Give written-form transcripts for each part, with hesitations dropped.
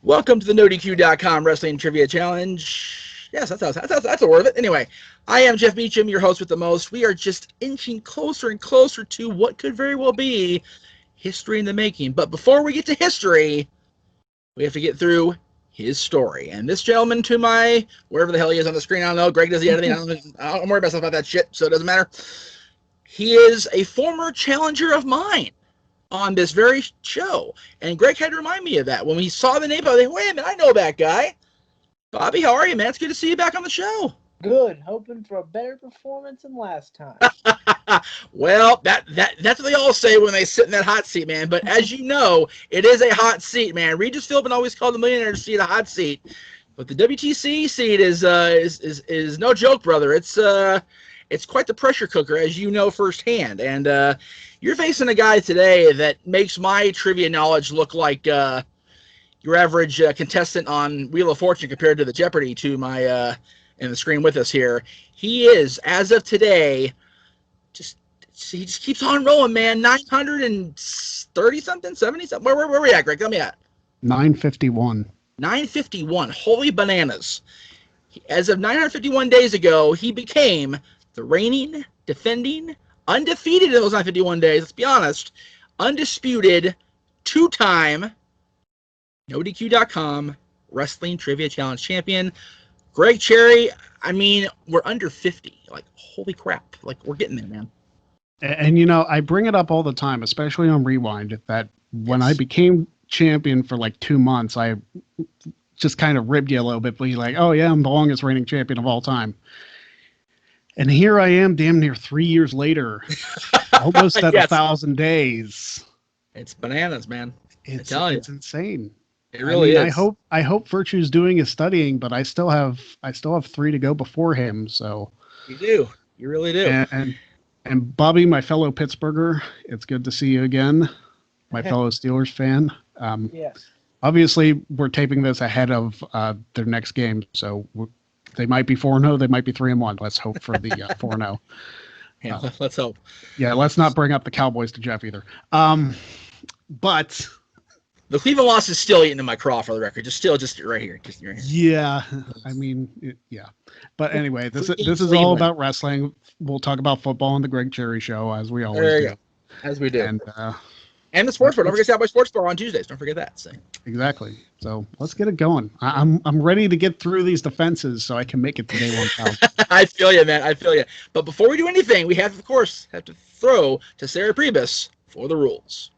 Welcome to the NoDQ.com Wrestling Trivia Challenge. Yes, that's a word of it. Anyway, I am Jeff Beecham, your host with the most. We are just inching closer and closer to what could very well be history in the making. But before we get to history, we have to get through his story. And this gentleman to my, wherever the hell he is on the screen, I don't know, Greg does the editing, I don't worry about that shit, so it doesn't matter. He is a former challenger of mine on this very show. And Greg had to remind me of that. When we saw the name, I was like, wait a minute, I know that guy. Bobby, how are you, man? It's good to see you back on the show. Good. Hoping for a better performance than last time. Well, that's what they all say when they sit in that hot seat, man. But as you know, it is a hot seat, man. Regis Philbin always called the Millionaire seat a hot seat. But the WTC seat is no joke, brother. It's quite the pressure cooker, as you know firsthand. And you're facing a guy today that makes my trivia knowledge look like your average contestant on Wheel of Fortune compared to the Jeopardy to my in the screen with us here. He is, as of today, he just keeps on rolling, man. 930 something, 70 something. Where are we at, Greg? Tell me at 951. 951. Holy bananas! As of 951 days ago, he became the reigning, defending, undefeated in those 951 days. Let's be honest, undisputed, two-time NoDQ.com Wrestling Trivia Challenge champion, Greg Cherry. I mean, we're under 50. Like, holy crap! Like, we're getting there, man. And you know, I bring it up all the time, especially on Rewind, that when I became champion for like 2 months, I just kind of ribbed you a little bit, but you're like, oh yeah, I'm the longest reigning champion of all time. And here I am, damn near 3 years later, almost at 1,000 days. It's bananas, man. It's insane. It really is. I hope Virtue's doing his studying, but I still have 3 to go before him. So you do. You really do. And Bobby, my fellow Pittsburgher, it's good to see you again. My fellow Steelers fan. Yes. Obviously, we're taping this ahead of their next game, so they might be 4-0, they might be 3-1. Let's hope for the 4-0. Yeah, let's hope. Yeah, let's not bring up the Cowboys to Jeff either. But the Cleveland loss is still eating in my craw, for the record. Just right here. Just right here. Yeah, I mean, yeah. But anyway, this is all about wrestling. We'll talk about football on the Greg Cherry Show, as we always do. As we do. And the sports bar. Don't forget Cowboy Sports Bar on Tuesdays. Don't forget that. So. Exactly. So let's get it going. I'm ready to get through these defenses so I can make it to day 1,000. I feel you, man. I feel you. But before we do anything, we have to throw to Sarah Pribis for the rules.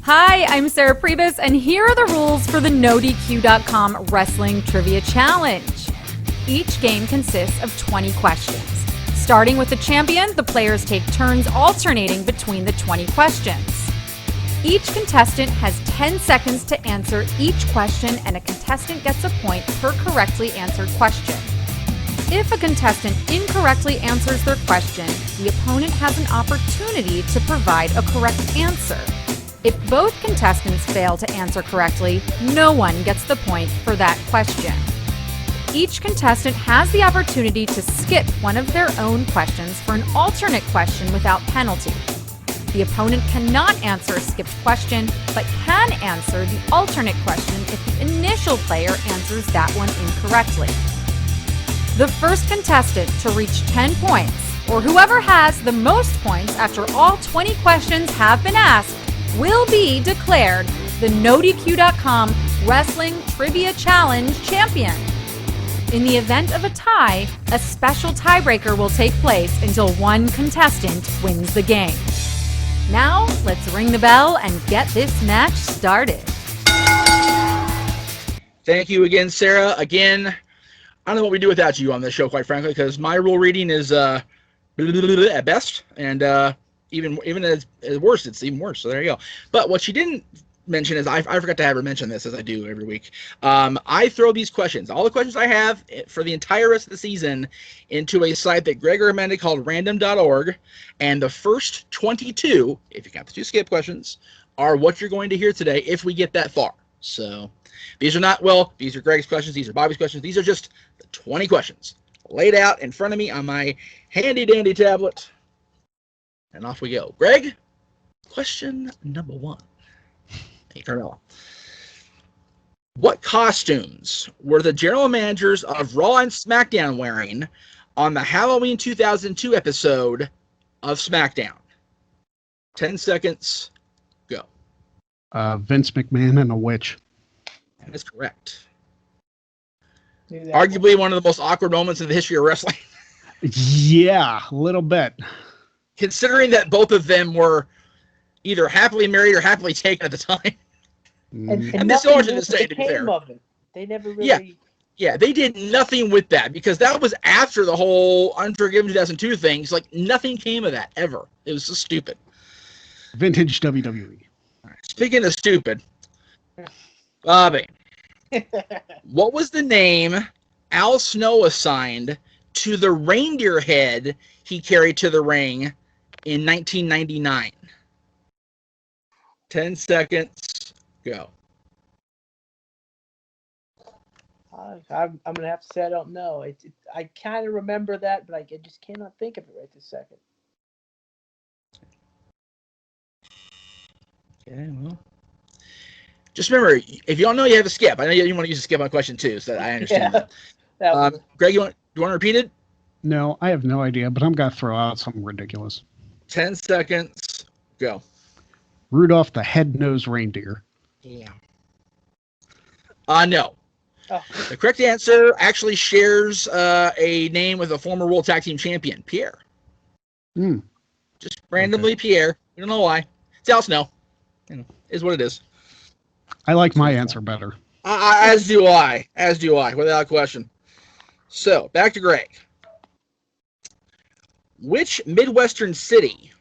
Hi, I'm Sarah Pribis, and here are the rules for the NoDQ.com Wrestling Trivia Challenge. Each game consists of 20 questions. Starting with the champion, the players take turns alternating between the 20 questions. Each contestant has 10 seconds to answer each question, and a contestant gets a point per correctly answered question. If a contestant incorrectly answers their question, the opponent has an opportunity to provide a correct answer. If both contestants fail to answer correctly, no one gets the point for that question. Each contestant has the opportunity to skip one of their own questions for an alternate question without penalty. The opponent cannot answer a skipped question, but can answer the alternate question if the initial player answers that one incorrectly. The first contestant to reach 10 points, or whoever has the most points after all 20 questions have been asked, will be declared the NoDQ.com Wrestling Trivia Challenge champion. In the event of a tie, a special tiebreaker will take place until one contestant wins the game. Now, let's ring the bell and get this match started. Thank you again, Sarah. Again, I don't know what we do without you on this show, quite frankly, because my rule reading is at best, and even as worse, it's even worse. So there you go. But what she didn't mention is I forgot to have her mention this, as I do every week. I throw these questions, all the questions I have for the entire rest of the season, into a site that Greg recommended called random.org, and the first 22, if you got the 2 skip questions, are what you're going to hear today if we get that far. So these are Greg's questions, these are Bobby's questions, these are just the 20 questions laid out in front of me on my handy dandy tablet, and off we go. Greg, question number 1. Hey, Carmella. What costumes were the general managers of Raw and SmackDown wearing on the Halloween 2002 episode of SmackDown? 10 seconds, go. Vince McMahon and a witch. That is correct. Knew that Arguably one of the most awkward moments in the history of wrestling. Yeah, a little bit. Considering that both of them were either happily married or happily taken at the time. And And this nothing is to this day, to be came fair. of it. They never really. Yeah. Yeah, they did nothing with that because that was after the whole Unforgiven 2002 things. Like, nothing came of that, ever. It was so stupid. Vintage WWE. Speaking of stupid, Bobby, what was the name Al Snow assigned to the reindeer head he carried to the ring in 1999? 10 seconds, go. I'm gonna have to say I don't know. I kind of remember that, but I just cannot think of it right this second. Okay, well. Just remember, if you don't know, you have a skip. I know you want to use a skip on question 2, so I understand that. That was, Greg, you want to repeat it? No, I have no idea, but I'm going to throw out something ridiculous. 10 seconds, go. Rudolph the Head-Nosed Reindeer. Yeah. No. oh, The correct answer actually shares a name with a former World Tag Team Champion, Pierre. Hmm. Just randomly Pierre. We don't know why. It's Al Snow. You know, is what it is. I like my answer better. As do I. As do I, without question. So, back to Greg. Which Midwestern city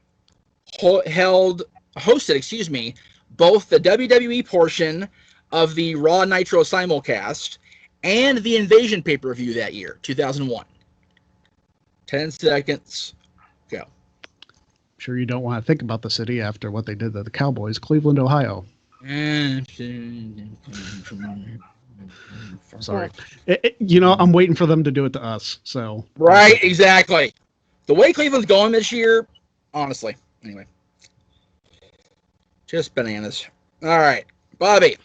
hosted, both the WWE portion of the Raw Nitro simulcast and the Invasion pay-per-view that year, 2001? 10 seconds, go. Sure you don't want to think about the city after what they did to the Cowboys. Cleveland, Ohio. Sorry. I'm waiting for them to do it to us. So Right, exactly. The way Cleveland's going this year, honestly. Anyway. Just bananas. All right. Bobby.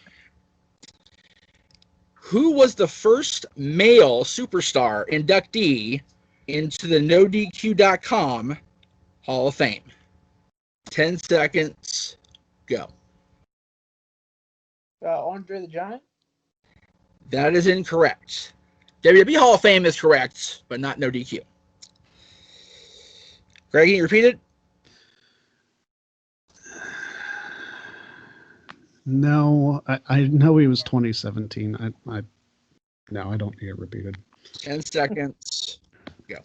Who was the first male superstar inductee into the NoDQ.com Hall of Fame? 10 seconds. Go. Andre the Giant. That is incorrect. WWE Hall of Fame is correct, but not NoDQ. Greg, can you repeat it? No, I know he was 2017. No, I don't need it repeated. 10 seconds. Go.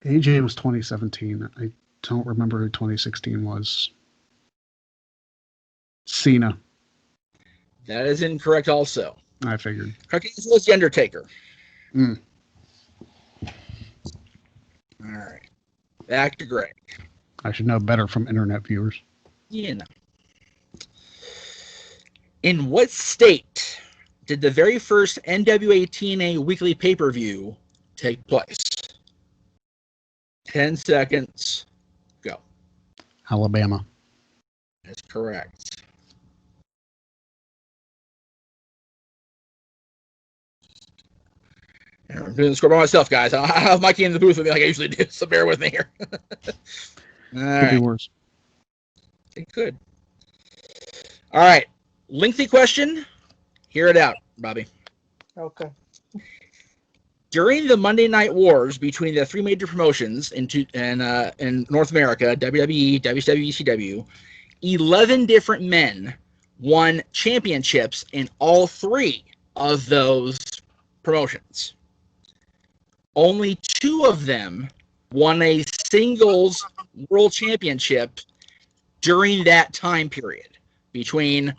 AJ was 2017. I don't remember who 2016 was. Cena. That is incorrect also. I figured. Correct answer was The Undertaker. Mm. All right. Back to Greg. I should know better from internet viewers. You know. In what state did the very first NWA TNA weekly pay-per-view take place? 10 seconds. Go. Alabama. That's correct. I'm doing the score by myself, guys. I have Mikey in the booth with me like I usually do, so bear with me here. All Could be worse. It could. All right. Lengthy question. Hear it out, Bobby. Okay. During the Monday Night Wars between the three major promotions in North America, WWE, WCW, ECW, 11 different men won championships in all three of those promotions. Only two of them won a singles world championship during that time period between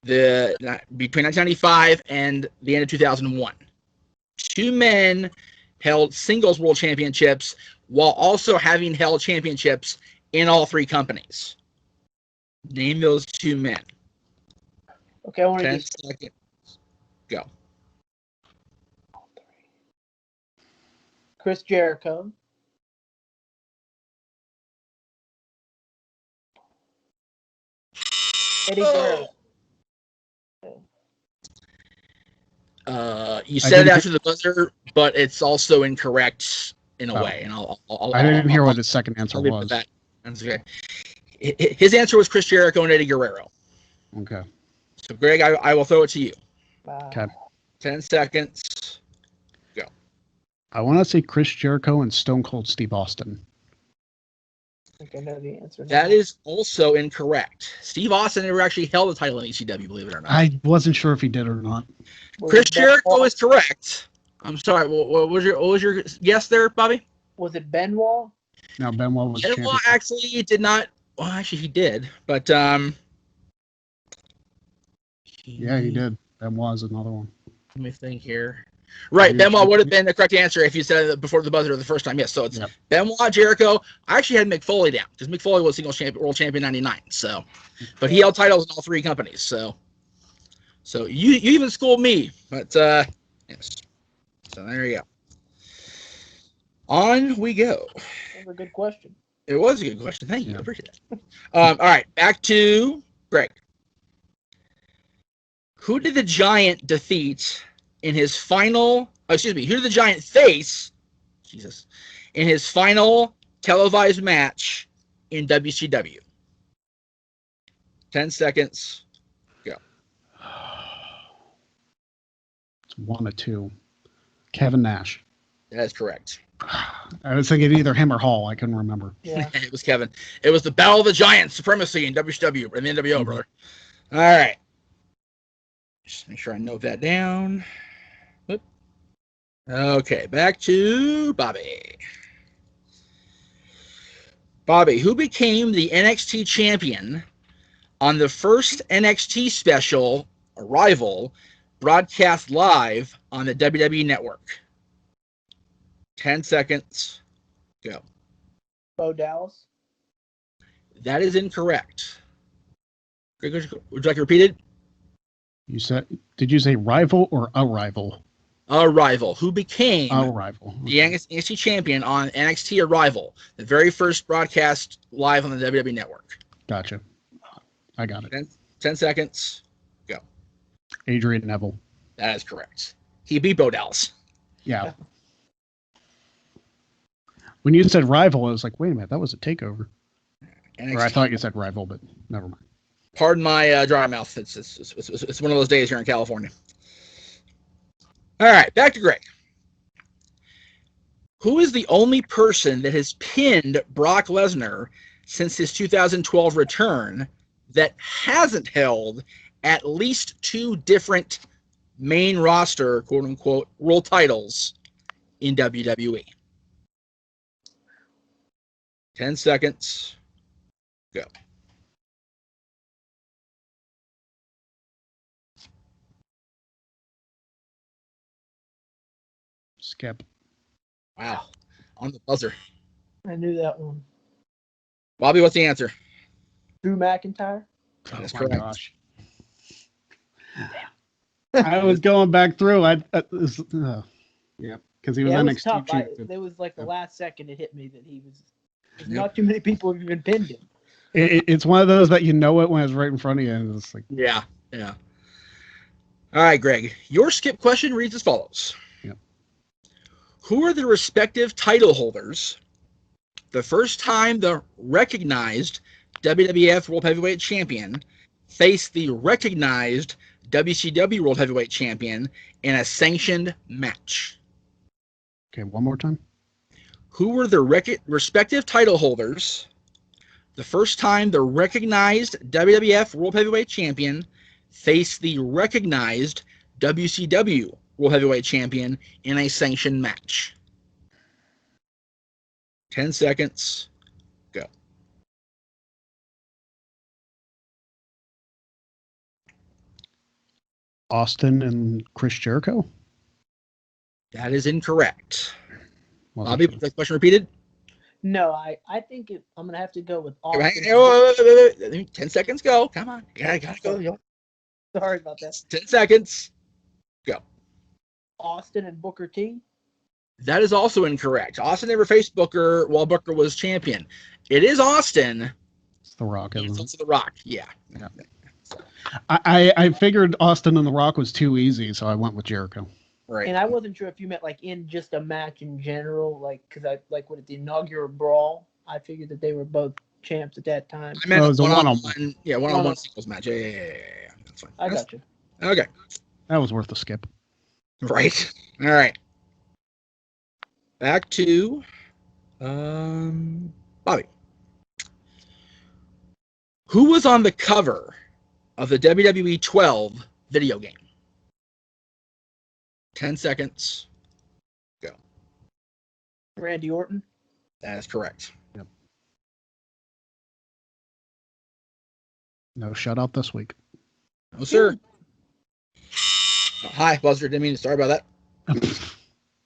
1995 and the end of 2001. Two men held singles world championships while also having held championships in all three companies. Name those two men. Okay, I want to 10 get seconds. Go. Chris Jericho. Eddie Guerrero. You said it after the buzzer, but it's also incorrect in a Oh. way. And I didn't hear what his second answer I'll leave it was. at that. That's okay. His answer was Chris Jericho and Eddie Guerrero. Okay. So, Greg, I will throw it to you. Wow. Okay. 10 seconds. I want to say Chris Jericho and Stone Cold Steve Austin. I think I know the answer. now. That is also incorrect. Steve Austin never actually held the title in ECW, believe it or not. I wasn't sure if he did or not. Was Chris it Jericho Benoit? is correct. I'm sorry. What was your guess there, Bobby? Was it Benoit? No, Benoit was champion. Benoit actually did not. Well, actually, he did. But Yeah, he did. Benoit is another one. Let me think here. Right, Benoit would have been the correct answer if you said it before the buzzer the first time. Yes, so it's Benoit, Jericho. I actually had Mick Foley down because Mick Foley was world champion '99. So, but he held titles in all three companies. So you even schooled me. But yes. So there you go. On we go. That was a good question. It was a good question. Thank you. I appreciate that. All right, back to Greg. Who did the Giant defeat in his final? Who did the Giant face? Jesus, in his final televised match in WCW. 10 seconds. Go. It's 1 or 2. Kevin Nash. That's correct. I was thinking either him or Hall. I couldn't remember. Yeah. It was Kevin. It was the Battle of the Giants supremacy in WCW and the NWO, brother. All right. Just make sure I note that down. Whoop. Okay, back to Bobby. Bobby, who became the NXT champion on the first NXT special, Arrival, broadcast live on the WWE Network? 10 seconds. Go. Bo Dallas. That is incorrect. Would you like to repeat it? You said? Did you say rival or Arrival? Arrival. Who became Arrival. the NXT champion on NXT Arrival, the very first broadcast live on the WWE Network? Gotcha. I got it. 10 seconds. Go. Adrian Neville. That is correct. He beat Bo Dallas. Yeah. When you said rival, I was like, wait a minute, that was a takeover. NXT. Or I thought you said rival, but never mind. Pardon my dry mouth. It's one of those days here in California. All right, back to Greg. Who is the only person that has pinned Brock Lesnar since his 2012 return that hasn't held at least 2 different main roster, quote-unquote, world titles in WWE? 10 seconds. Go. Skip. Wow. On the buzzer. I knew that one. Bobby, what's the answer? Drew McIntyre. That's my correct. gosh. I was going back through. Yeah, because he was Yeah, it was NXT tough. champion. It was like the last second it hit me that he was. Not too many people have even pinned him. It's one of those that you know it when it's right in front of you, and it's like, Yeah. All right, Greg. Your skip question reads as follows. Yep. Who are the respective title holders the first time the recognized WWF World Heavyweight Champion faced the recognized WCW World Heavyweight Champion in a sanctioned match? okay, one more time. Who were the respective title holders the first time the recognized WWF World Heavyweight Champion faced the recognized WCW World Heavyweight Champion in a sanctioned match? 10 seconds. Go. Austin and Chris Jericho. That is incorrect. Wasn't Bobby, sure. the question repeated? No, I think I'm gonna have to go with Wait, Austin. wait, 10 seconds. Go. Come on. You gotta go. Yo. Sorry about that. 10 seconds. Go. Austin and Booker T. That is also incorrect. Austin never faced Booker while Booker was champion. It is Austin. It's The Rock. It's Isn't it? also The Rock. Yeah. I figured Austin and The Rock was too easy, so I went with Jericho. Right. And I wasn't sure if you meant like in just a match in general, like because I like what the inaugural brawl. I figured that they were both champs at that time. I meant Well, it was a one-on-one. Yeah, one-on-one One-on- singles match. Yeah. That's fine. I got you. Okay. That was worth a skip. Right. All right. Back to Bobby. Who was on the cover of the WWE 12 video game? 10 seconds. Go. Randy Orton. That is correct. Yep. No shutout this week. No, sir. Oh, hi, Buzzer. Didn't mean to. Sorry about that.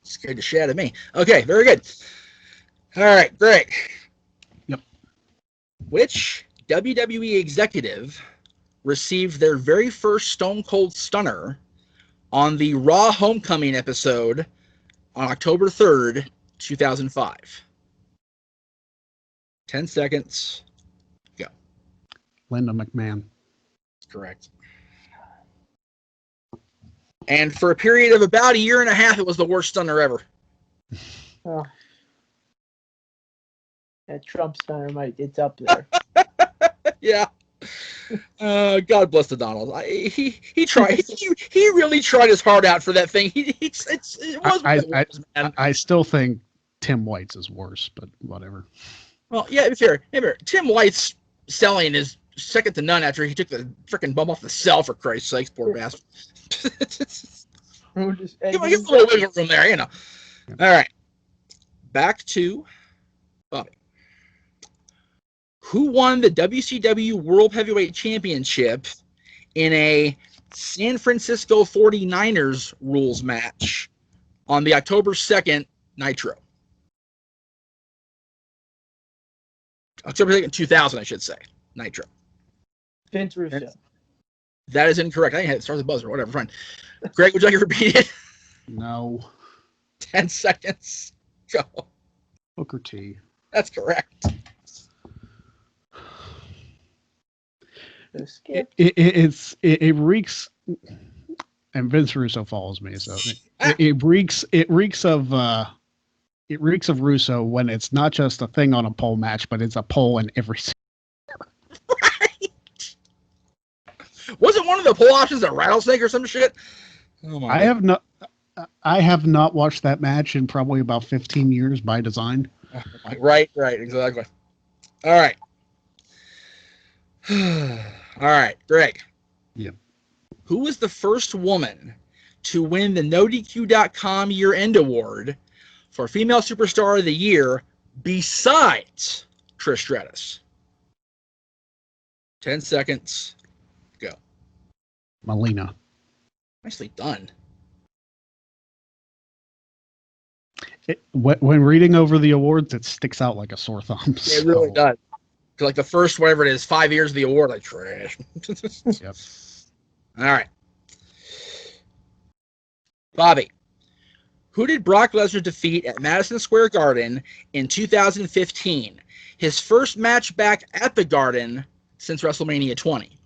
Scared the shit out of me. Okay, very good. All right, great. Yep. Which WWE executive received their very first Stone Cold Stunner on the Raw Homecoming episode on October 3rd, 2005? 10 seconds. Go. Linda McMahon. Correct. And for a period of about a year and a half, it was the worst stunner ever. Oh. That Trump stunner it's up there. Yeah. God bless the Donald. He tried. He really tried his heart out for that thing. It was. I still think Tim White's is worse, but whatever. Well, yeah, fair. Tim White's selling is second to none after he took the freaking bum off the cell, for Christ's sakes, poor bastard. Give him a little wiggle room there, you know. All right. Back to Bobby. Who won the WCW World Heavyweight Championship in a San Francisco 49ers rules match on the October 2nd Nitro? October 2nd, 2000, I should say. Nitro. Vince Russo. That is incorrect. I had to start the buzzer, whatever. Fine. Greg, would you like to repeat it? No. 10 seconds. Go. Booker T. That's correct. It reeks, and Vince Russo follows me, so it reeks of Russo when it's not just a thing on a pole match, but it's a pole in every. Right. Wasn't one of the pole options a rattlesnake or some shit? Oh my God. I have not watched that match in probably about 15 years by design. Right, exactly. All right. All right, Greg. Yep. Who was the first woman to win the NoDQ.com year-end award for Female Superstar of the Year besides Trish Stratus? 10 seconds. Go. Melina. Nicely done. When reading over the awards, it sticks out like a sore thumb. It really does. Like the first, whatever it is, 5 years of the award, like trash. Yep. All right. Bobby, who did Brock Lesnar defeat at Madison Square Garden in 2015? His first match back at the Garden since WrestleMania 20.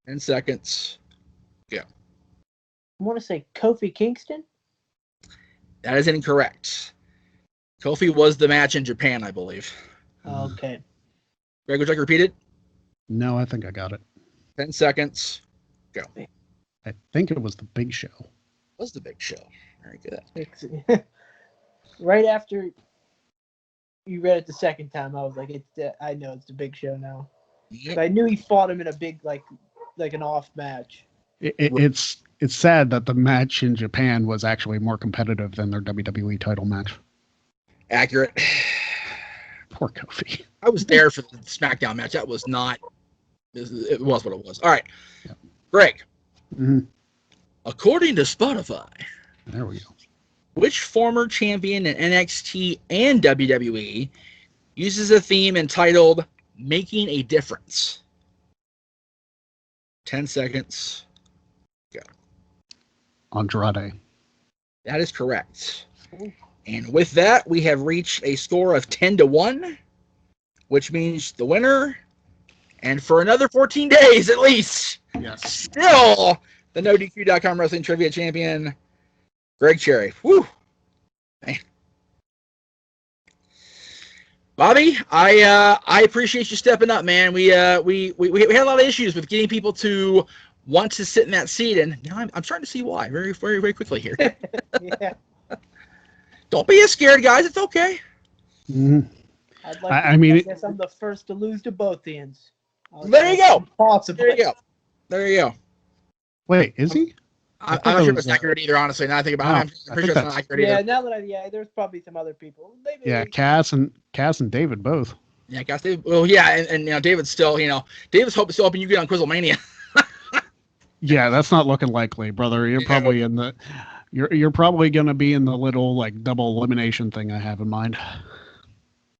10 seconds. Go. I want to say Kofi Kingston. That is incorrect. Kofi was the match in Japan, I believe. Okay. Greg, would you like to repeat it? No, I think I got it. 10 seconds. Go. I think it was the Big Show. Was the Big Show. Very good. Right after you read it the second time, I was like, I know it's the Big Show now. Yep. I knew he fought him in a big, like an off match. It's sad that the match in Japan was actually more competitive than their WWE title match. Accurate. Poor Kofi. I was there for the SmackDown match. That was not. It was what it was. All right. Yep. Greg. Mm-hmm. According to Spotify, There we go. which former champion in NXT and WWE uses a theme entitled Making a Difference? 10 seconds. Go. Andrade. That is correct. And with that, we have reached a score of 10-1, which means the winner And for another 14 days at least, Yes. still the NoDQ.com Wrestling Trivia Champion, Greg Cherry. Woo! Man. Bobby, I appreciate you stepping up, man. We had a lot of issues with getting people to want to sit in that seat, and now I'm starting to see why very, very, very quickly here. Yeah. Don't be as scared, guys. It's okay. Mhm. I'd like I mean, I guess I'm the first to lose to both ends. There you go. Possibly. There you go. There you go. Wait, is he? I'm thought not that sure if was, it's accurate either, honestly. Now I think about it, I'm pretty sure it's not accurate Yeah, either. now that there's probably some other people. Maybe Yeah, Cass and David both. Yeah, guys. Well, yeah, and you know, David's still, David's still hoping you get on Quizzlemania. Yeah, that's not looking likely, brother. You're probably in the you're probably gonna be in the little like double elimination thing I have in mind.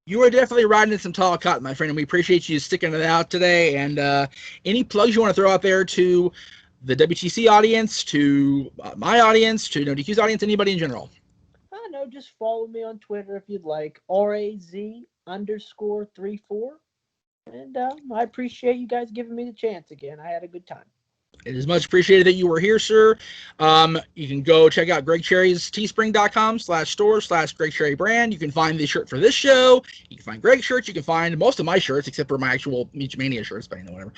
You are definitely riding in some tall cotton, my friend, and we appreciate you sticking it out today. And any plugs you want to throw out there to the WTC audience, to my audience, to NoDQ's audience, anybody in general? I don't know, just follow me on Twitter if you'd like. RAZ_34. And I appreciate you guys giving me the chance again. I had a good time. It is much appreciated that you were here, sir. You can go check out Greg Cherry's teespring.com/store/Greg Cherry brand. You can find the shirt for this show. You can find Greg's shirts. You can find most of my shirts, except for my actual Meach Mania shirts, but whatever.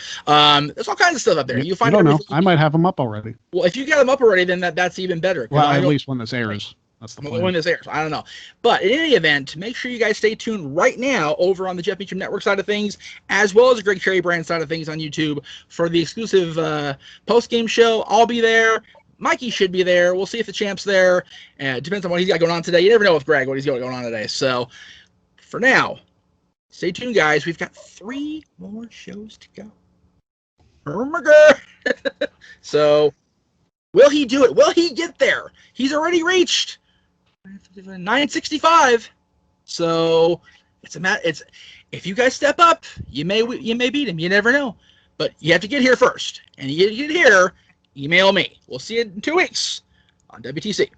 There's all kinds of stuff up there. You find I don't know. everything. I might have them up already. Well, if you got them up already, then that's even better. Well, at least when this airs. That's the plan. When this airs, I don't know. But in any event, make sure you guys stay tuned right now over on the Jeff Meacham Network side of things, as well as the Greg Cherry brand side of things on YouTube for the exclusive post-game show. I'll be there. Mikey should be there. We'll see if the champ's there. It depends on what he's got going on today. You never know with Greg what he's got going on today. So for now, stay tuned, guys. We've got 3 more shows to go. So will he do it? Will he get there? He's already reached 965. So it's if you guys step up, you may beat him. You never know. But you have to get here first. And you get here, email me. We'll see you in 2 weeks on WTC.